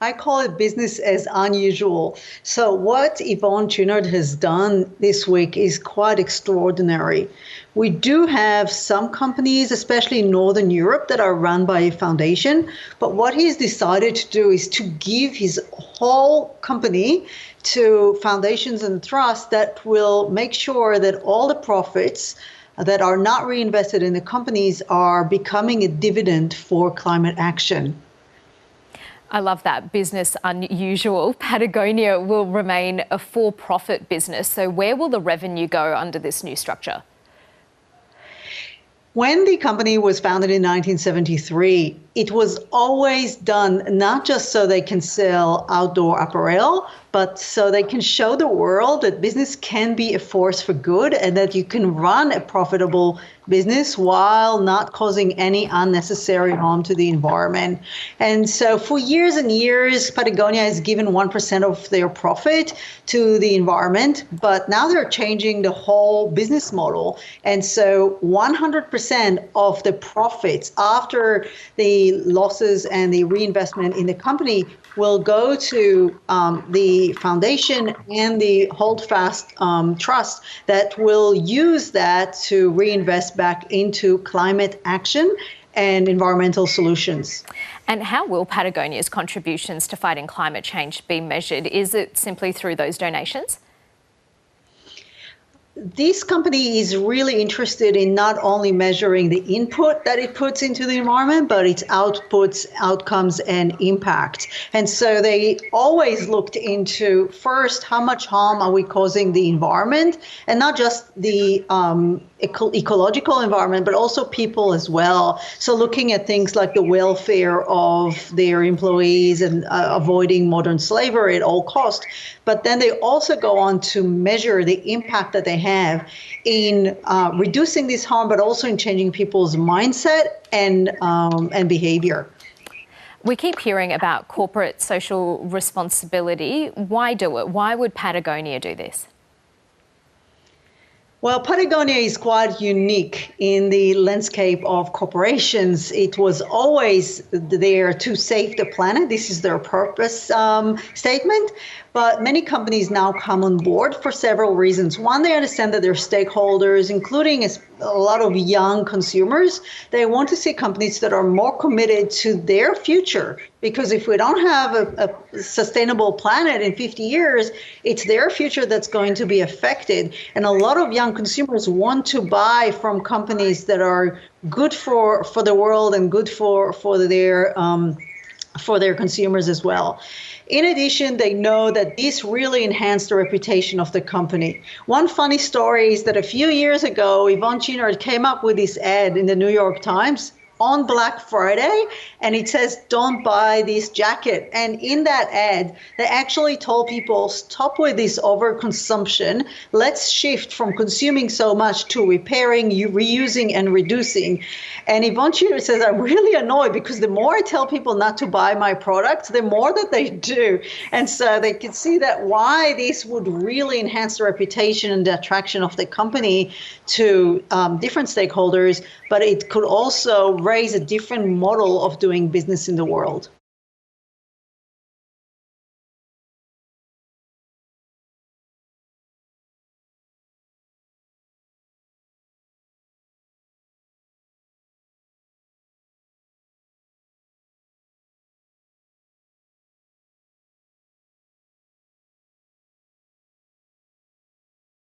I call it business as unusual. So what Yvonne Chouinard has done this week is quite extraordinary. We do have some companies, especially in Northern Europe, that are run by a foundation. But what he's decided to do is to give his whole company to foundations and trusts that will make sure that all the profits that are not reinvested in the companies are becoming a dividend for climate action. I love that. Business unusual. Patagonia will remain a for-profit business. So where will the revenue go under this new structure? When the company was founded in 1973, it was always done not just so they can sell outdoor apparel, but so they can show the world that business can be a force for good and that you can run a profitable business while not causing any unnecessary harm to the environment. And so for years and years, Patagonia has given 1% of their profit to the environment, but now they're changing the whole business model. And so 100% of the profits after the losses and the reinvestment in the company will go to the foundation and the Holdfast Trust that will use that to reinvest back into climate action and environmental solutions. And how will Patagonia's contributions to fighting climate change be measured? Is it simply through those donations? This company is really interested in not only measuring the input that it puts into the environment, but its outputs, outcomes, and impact. And so they always looked into first, how much harm are we causing the environment, and not just the ecological environment, but also people as well. So looking at things like the welfare of their employees and avoiding modern slavery at all costs. But then they also go on to measure the impact that they have in reducing this harm, but also in changing people's mindset and behavior. We keep hearing about corporate social responsibility. Why do it? Why would Patagonia do this? Well, Patagonia is quite unique in the landscape of corporations. It was always there to save the planet. This is their purpose statement. But many companies now come on board for several reasons. One, they understand that their stakeholders, including a lot of young consumers, they want to see companies that are more committed to their future. Because if we don't have a sustainable planet in 50 years, it's their future that's going to be affected. And a lot of young consumers want to buy from companies that are good for the world and good for their consumers as well. In addition, they know that this really enhanced the reputation of the company. One funny story is that a few years ago, Yvonne Chouinard came up with this ad in the New York Times on Black Friday, and it says, "Don't buy this jacket." And in that ad, they actually told people, stop with this overconsumption. Let's shift from consuming so much to repairing, reusing, and reducing. And Yvonne Chouinard says, I'm really annoyed because the more I tell people not to buy my products, the more that they do. And so they can see that why this would really enhance the reputation and the attraction of the company to different stakeholders, but it could also raise a different model of doing business in the world.